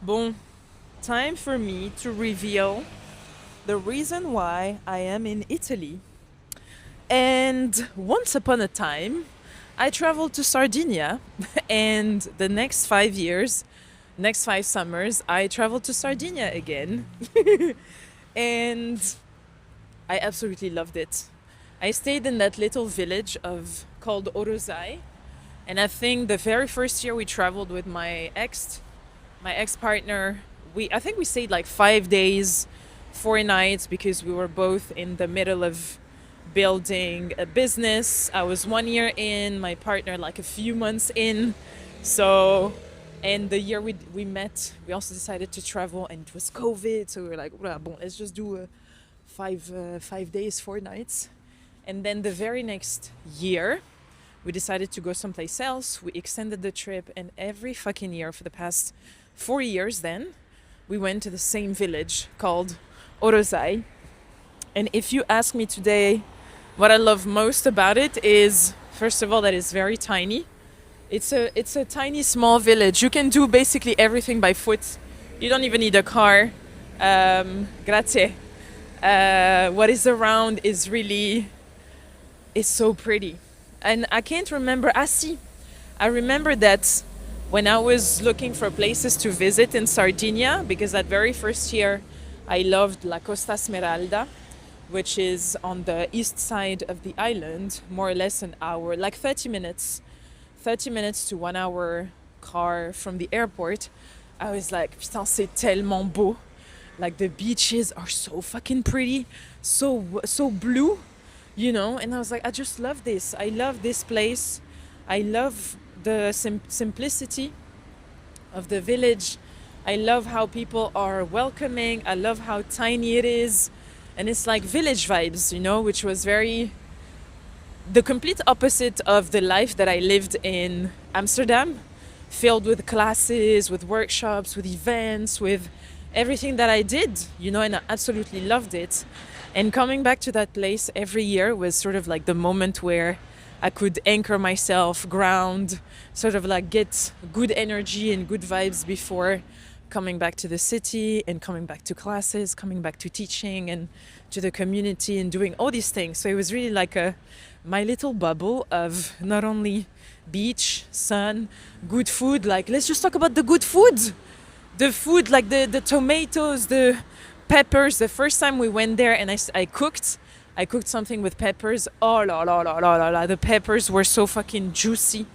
Bon, time for me to reveal the reason why I am in Italy. And once upon a time, I traveled to Sardinia, and the next 5 years, next 5 summers, I traveled to Sardinia again. And I absolutely loved it. I stayed in that little village of called Orozai, and I think the very first year we traveled with my ex partner, I think we stayed like 5 days, 4 nights because we were both in the middle of building a business. I was 1 year in, my partner like a few months in. So, and the year we met, we also decided to travel, and it was COVID. So we were like, well, bon, let's just do 5 days, 4 nights. And then the very next year, we decided to go someplace else. We extended the trip, and every fucking year for the past 4 years, then we went to the same village called Orozai. And if you ask me today, what I love most about it is, first of all, that it's very tiny. It's a tiny small village. You can do basically everything by foot. You don't even need a car. Grazie. What is around is so pretty. And I can't remember. I remember that when I was looking for places to visit in Sardinia, because that very first year I loved La Costa Smeralda, which is on the east side of the island, more or less an hour, like 30 minutes to 1 hour car from the airport. I was like, putain, c'est tellement beau. Like the beaches are so fucking pretty, so blue, And I was like, I just love this. I love this place. I love the simplicity of the village. I love how people are welcoming. I love how tiny it is. And it's like village vibes, which was the complete opposite of the life that I lived in Amsterdam, filled with classes, with workshops, with events, with everything that I did, and I absolutely loved it. And coming back to that place every year was sort of like the moment where I could anchor myself, ground, sort of like get good energy and good vibes before coming back to the city and coming back to classes, coming back to teaching and to the community and doing all these things. So it was really like my little bubble of not only beach, sun, good food. Like, let's just talk about the good food. The food, like the tomatoes, the peppers. The first time we went there and I cooked something with peppers. Oh la la la la la la. The peppers were so fucking juicy.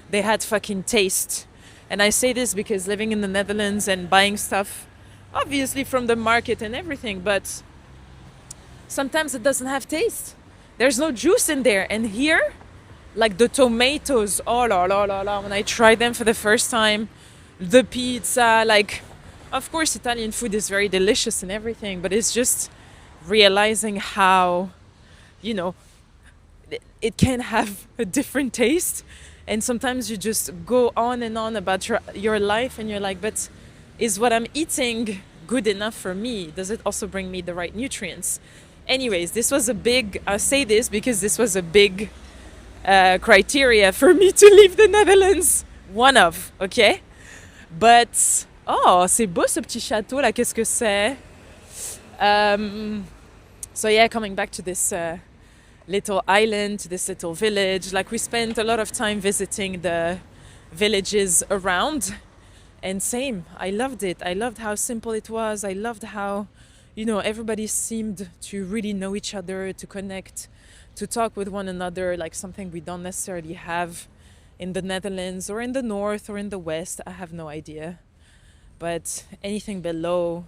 They had fucking taste. And I say this because living in the Netherlands and buying stuff, obviously from the market and everything, but sometimes it doesn't have taste. There's no juice in there. And here, like the tomatoes, oh la la la la. When I tried them for the first time, the pizza, like, of course, Italian food is very delicious and everything, but it's just realizing how, it can have a different taste. And sometimes you just go on and on about your life, and you're like, but is what I'm eating good enough for me? Does it also bring me the right nutrients? Anyways, I say this because this was a big criteria for me to leave the Netherlands. One of, okay? But, oh, c'est beau ce petit château là, qu'est-ce que c'est? So yeah, coming back to this little island, to this little village, like we spent a lot of time visiting the villages around. And same, I loved it. I loved how simple it was. I loved how, everybody seemed to really know each other, to connect, to talk with one another, like something we don't necessarily have in the Netherlands or in the north or in the west. I have no idea. But anything below,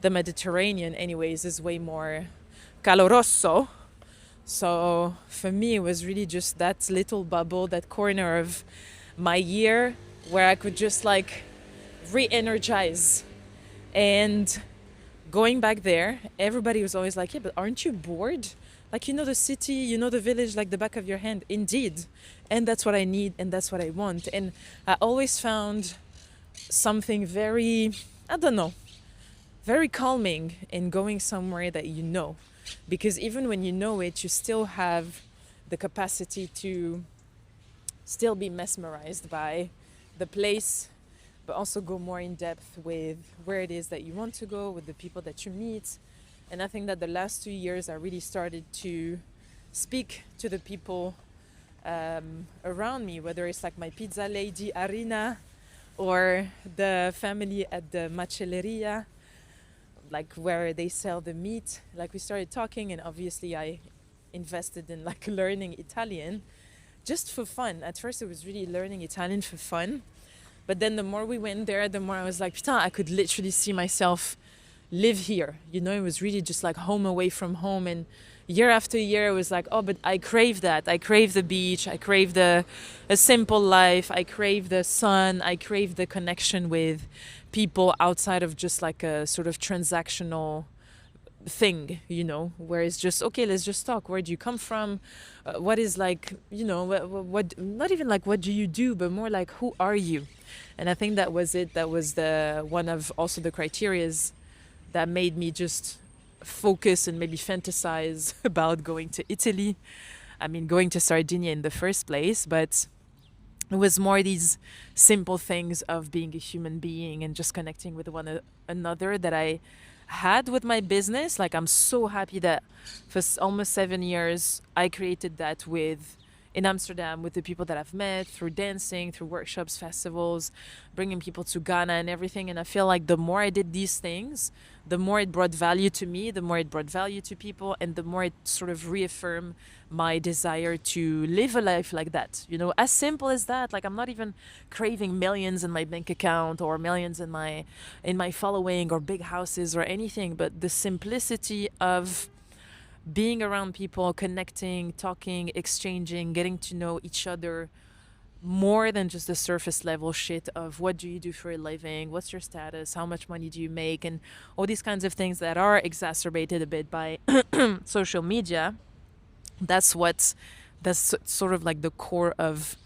the Mediterranean anyways is way more caloroso. So for me, it was really just that little bubble, that corner of my year where I could just like re-energize. And going back there, everybody was always like, yeah, but aren't you bored? Like, the city, the village like the back of your hand. Indeed. And that's what I need and that's what I want. And I always found something very, I don't know, very calming in going somewhere that because even when you know it, you still have the capacity to still be mesmerized by the place, but also go more in depth with where it is that you want to go, with the people that you meet. And I think that the last 2 years I really started to speak to the people around me, whether it's like my pizza lady Arina or the family at the macelleria, like where they sell the meat. Like we started talking, and obviously I invested in like learning Italian just for fun. At first it was really learning Italian for fun, but then the more we went there, the more I was like, putain, I could literally see myself live here. You know, it was really just like home away from home. And year after year, it was like, oh, but I crave that. I crave the beach. I crave a simple life. I crave the sun. I crave the connection with people outside of just like a sort of transactional thing, you know, where it's just, okay, let's just talk. Where do you come from? What is like, you know, what, not even like what do you do, but more like who are you? And I think that was it. That was the one of also the criterias that made me just focus and maybe fantasize about going to Italy. I mean, going to Sardinia in the first place, but it was more these simple things of being a human being and just connecting with one another that I had with my business. Like, I'm so happy that for almost 7 years, I created that in Amsterdam with the people that I've met through dancing, through workshops, festivals, bringing people to Ghana and everything. And I feel like the more I did these things, the more it brought value to me, the more it brought value to people, and the more it sort of reaffirmed my desire to live a life like that. You know, as simple as that. Like, I'm not even craving millions in my bank account or millions in my following or big houses or anything, but the simplicity of being around people, connecting, talking, exchanging, getting to know each other more than just the surface level shit of what do you do for a living, what's your status, how much money do you make, and all these kinds of things that are exacerbated a bit by social media. That's sort of like the core of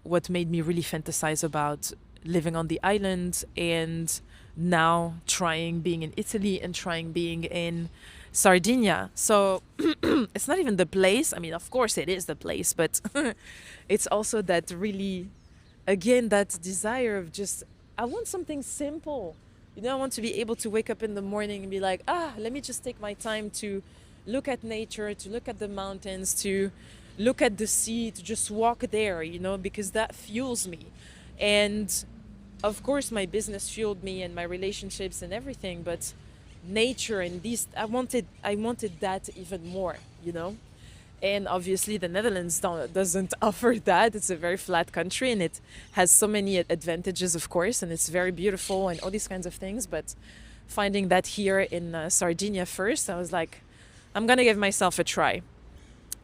what made me really fantasize about living on the island, and now trying being in Italy and trying being in Sardinia. So it's not even the place. I mean, of course it is the place, but it's also that really, again, that desire of just, I want something simple. You know, I want to be able to wake up in the morning and be like, let me just take my time to look at nature, to look at the mountains, to look at the sea, to just walk there, you know, because that fuels me. And of course my business fueled me and my relationships and everything, but nature and these, I wanted that even more, you know. And obviously the Netherlands doesn't offer that. It's a very flat country and it has so many advantages, of course, and it's very beautiful and all these kinds of things. But finding that here in Sardinia first, I was like, I'm gonna give myself a try.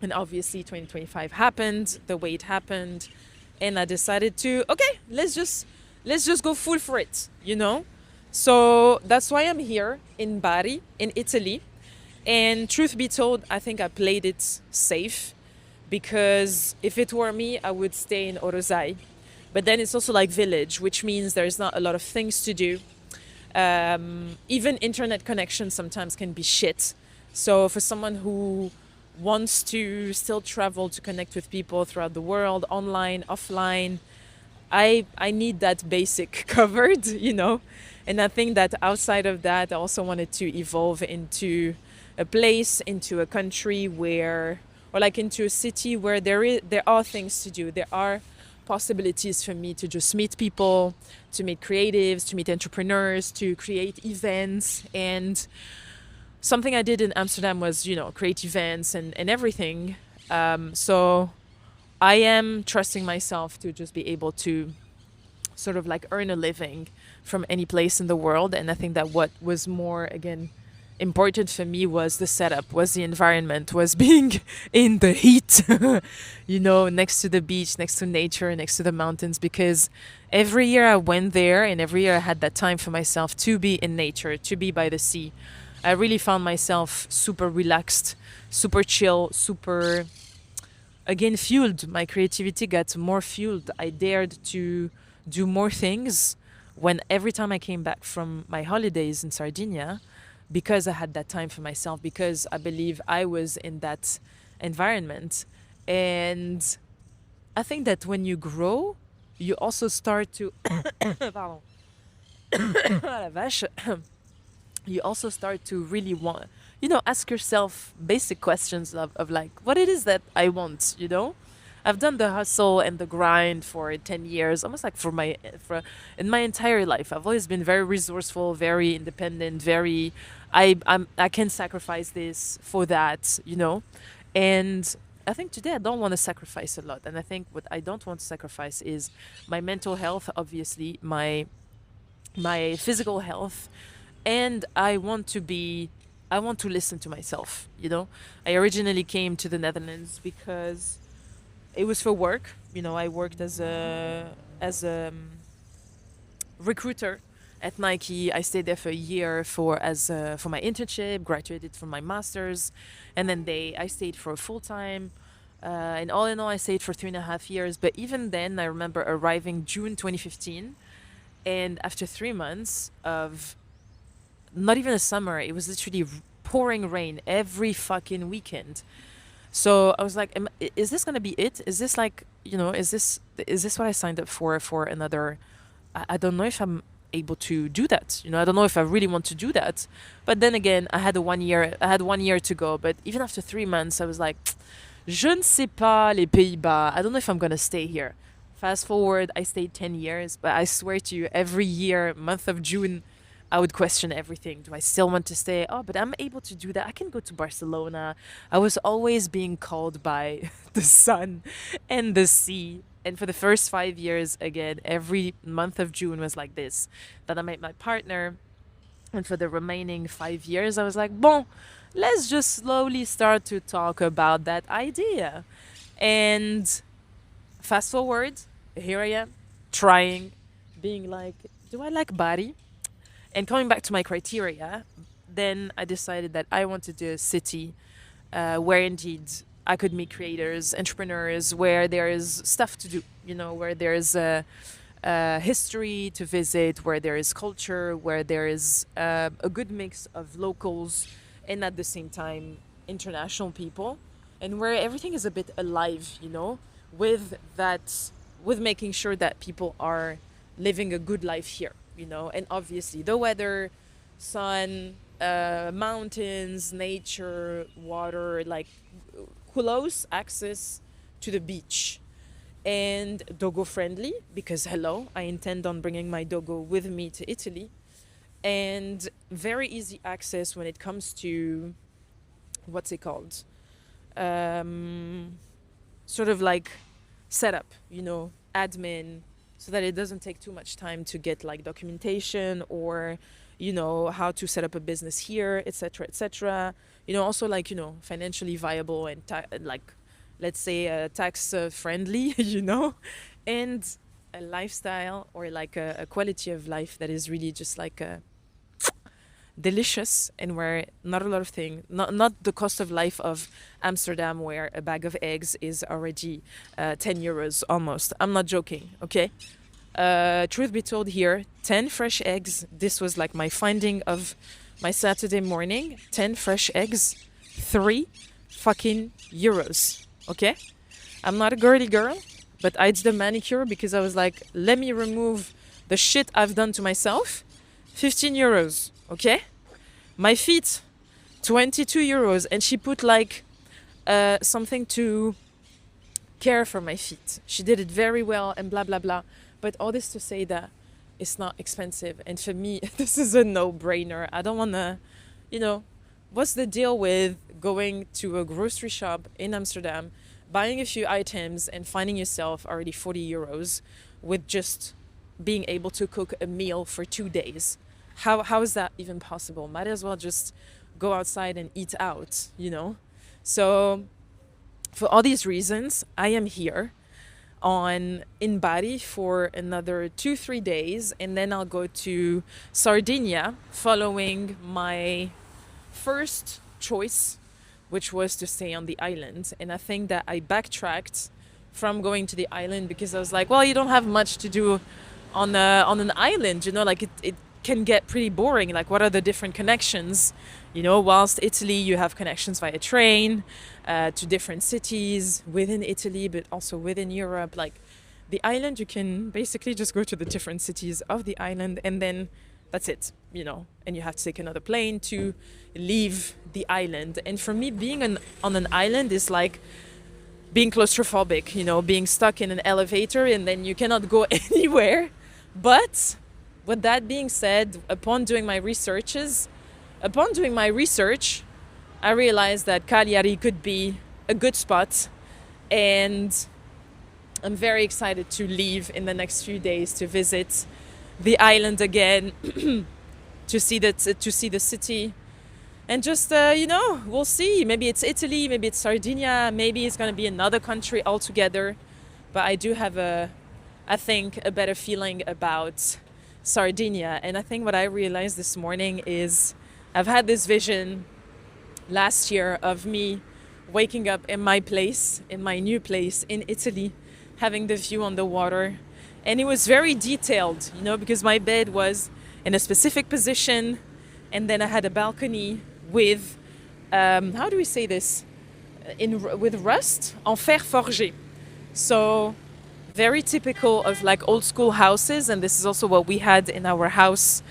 And obviously 2025 happened the way it happened, and I decided to, okay, let's just go full for it, you know. So that's why I'm here in Bari, in Italy. And truth be told, I think I played it safe, because if it were me, I would stay in Orozai. But then it's also like village, which means there's not a lot of things to do. Even internet connection sometimes can be shit. So for someone who wants to still travel to connect with people throughout the world, online, offline, I need that basic covered, you know. And I think that outside of that, I also wanted to evolve into a place, into a country where, or like into a city where there are things to do. There are possibilities for me to just meet people, to meet creatives, to meet entrepreneurs, to create events. And something I did in Amsterdam was, you know, create events and everything. So I am trusting myself to just be able to sort of like earn a living from any place in the world. And I think that what was more, again, important for me was the setup, was the environment, was being in the heat, you know, next to the beach, next to nature, next to the mountains. Because every year I went there and every year I had that time for myself to be in nature, to be by the sea. I really found myself super relaxed, super chill, super, again, fueled. My creativity got more fueled. I dared to do more things when every time I came back from my holidays in Sardinia, because I had that time for myself, because I believe I was in that environment. And I think that when you grow, you also start to pardon. Ah, la vache. You also start to really want, ask yourself basic questions of like what it is that I want. I've done the hustle and the grind for 10 years, almost like for in my entire life. I've always been very resourceful, very independent, very I can sacrifice this for that. And I think today I don't want to sacrifice a lot. And I think what I don't want to sacrifice is my mental health, obviously, my physical health, and I want to listen to myself. I originally came to the Netherlands because it was for work. I worked as a recruiter at Nike. I stayed there for a year for my internship, graduated from my master's, and then I stayed for full time. And all in all, I stayed for 3.5 years. But even then, I remember arriving June 2015, and after 3 months of not even a summer, it was literally pouring rain every fucking weekend. So I was like, is this gonna be it? Is this like, is this what I signed up for another? I don't know if I'm able to do that. I don't know if I really want to do that. But then again, I had 1 year to go. But even after 3 months, I was like, je ne sais pas les Pays-Bas. I don't know if I'm gonna stay here. Fast forward, I stayed 10 years, but I swear to you, every year, month of June, I would question everything. Do I still want to stay? Oh, but I'm able to do that. I can go to Barcelona. I was always being called by the sun and the sea. And for the first 5 years, again, every month of June was like this. Then I met my partner. And for the remaining 5 years, I was like, bon, let's just slowly start to talk about that idea. And fast forward, here I am, trying, being like, do I like body? And coming back to my criteria, then I decided that I wanted a city where indeed I could meet creators, entrepreneurs, where there is stuff to do, where there is a history to visit, where there is culture, where there is a good mix of locals and at the same time international people, and where everything is a bit alive, with that, with making sure that people are living a good life here. And obviously the weather, sun, mountains, nature, water, like close access to the beach, and dogo friendly, because hello, I intend on bringing my dogo with me to Italy, and very easy access when it comes to what's it called, sort of like setup, admin, so that it doesn't take too much time to get like documentation or how to set up a business here, etc., etc. Also like financially viable and like, let's say, tax friendly, and a lifestyle, or like a quality of life that is really just like delicious, and where not a lot of things, not the cost of life of Amsterdam, where a bag of eggs is already 10 euros almost. I'm not joking, okay? Truth be told, here, 10 fresh eggs, this was like my finding of my Saturday morning. 10 fresh eggs, 3 fucking euros, okay? I'm not a girly girl, but I did a manicure because I was like, let me remove the shit I've done to myself. 15 euros, okay? My feet, 22 euros. And she put like something to care for my feet. She did it very well and blah, blah, blah. But all this to say that it's not expensive. And for me, this is a no-brainer. I don't want to, what's the deal with going to a grocery shop in Amsterdam, buying a few items and finding yourself already 40 euros with just being able to cook a meal for 2 days? How is that even possible? Might as well just go outside and eat out, So for all these reasons, I am here in Bari for another 2-3 days, and then I'll go to Sardinia following my first choice, which was to stay on the island. And I think that I backtracked from going to the island because I was like, well, you don't have much to do on an island, like it can get pretty boring. Like, what are the different connections? Whilst Italy, you have connections via train to different cities within Italy, but also within Europe. Like, The island, you can basically just go to the different cities of the island, and then that's it, you know. And you have to take another plane to leave the island. And for me, being on an island is like being claustrophobic, you know, being stuck in an elevator and then you cannot go anywhere. But with that being said, upon doing my research, I realized that Cagliari could be a good spot, and I'm very excited to leave in the next few days to visit the island again, to see the city, and just you know, we'll see. Maybe it's Italy, maybe it's Sardinia, maybe it's gonna be another country altogether. But I do have I think, a better feeling about Sardinia. And I think what I realized this morning is I've had this vision last year of me waking up in my place, in my new place in Italy, having the view on the water. And it was very detailed, you know, because my bed was in a specific position, and then I had a balcony with, how do we say this? With rust, en fer forgé. So very typical of like old school houses. And this is also what we had in our house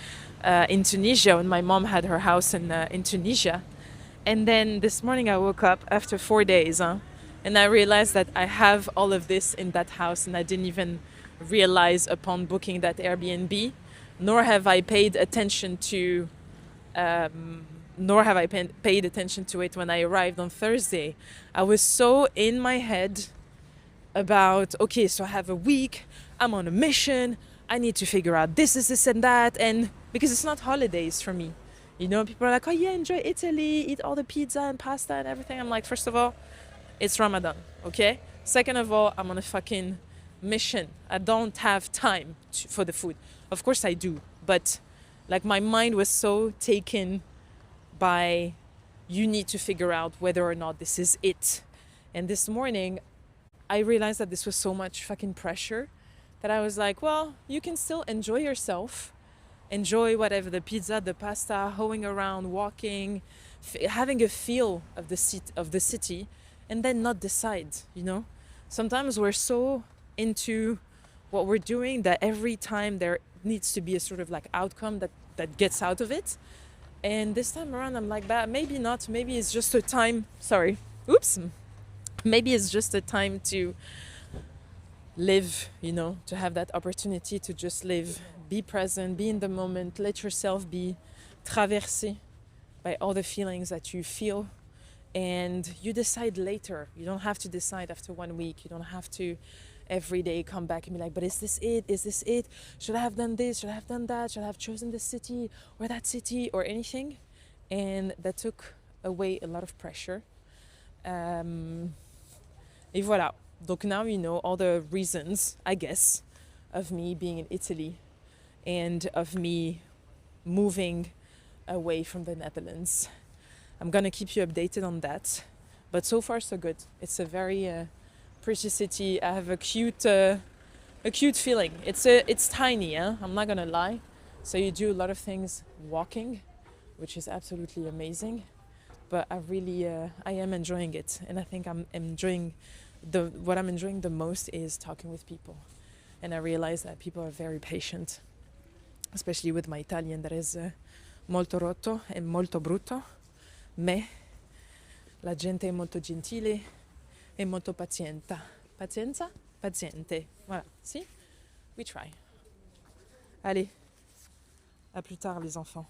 in Tunisia, when my mom had her house in Tunisia. And then this morning I woke up after 4 days, and I realized that I have all of this in that house, and I didn't even realize upon booking that Airbnb, nor have I paid attention to it when I arrived on Thursday. I was so in my head about, okay, so I have a week, I'm on a mission, I need to figure out this and that. And because it's not holidays for me, you know, people are like, oh yeah, enjoy Italy, eat all the pizza and pasta and everything. I'm like, first of all, it's Ramadan, okay? Second of all, I'm on a fucking mission. I don't have time for the food. Of course I do, but like my mind was so taken by, you need to figure out whether or not this is it. And this morning I realized that this was so much fucking pressure that I was like, well, you can still enjoy yourself, enjoy whatever, the pizza, the pasta, hoeing around, walking, having a feel of the city, and then not decide, you know. Sometimes we're so into what we're doing that every time there needs to be a sort of like outcome that gets out of it. And this time around I'm like that. Maybe not. Maybe it's just a time. Maybe it's just a time to live, you know, to have that opportunity to just live, be present, be in the moment, let yourself be traversé by all the feelings that you feel. And you decide later. You don't have to decide after 1 week. You don't have to every day come back and be like, but is this it? Is this it? Should I have done this? Should I have done that? Should I have chosen this city or that city or anything? And that took away a lot of pressure. Et voilà. Donc now you know all the reasons, I guess, of me being in Italy and of me moving away from the Netherlands. I'm gonna keep you updated on that. But so far so good. It's a very pretty city. I have a cute feeling. It's tiny, I'm not gonna lie. So you do a lot of things walking, which is absolutely amazing. But I am enjoying it, and I think what I'm enjoying the most is talking with people. And I realize that people are very patient, especially with my Italian that is molto rotto e molto brutto. Me, la gente è molto gentile e molto paziente. Pazienza? Paziente. Voilà, si? We try. Allez, à plus tard les enfants.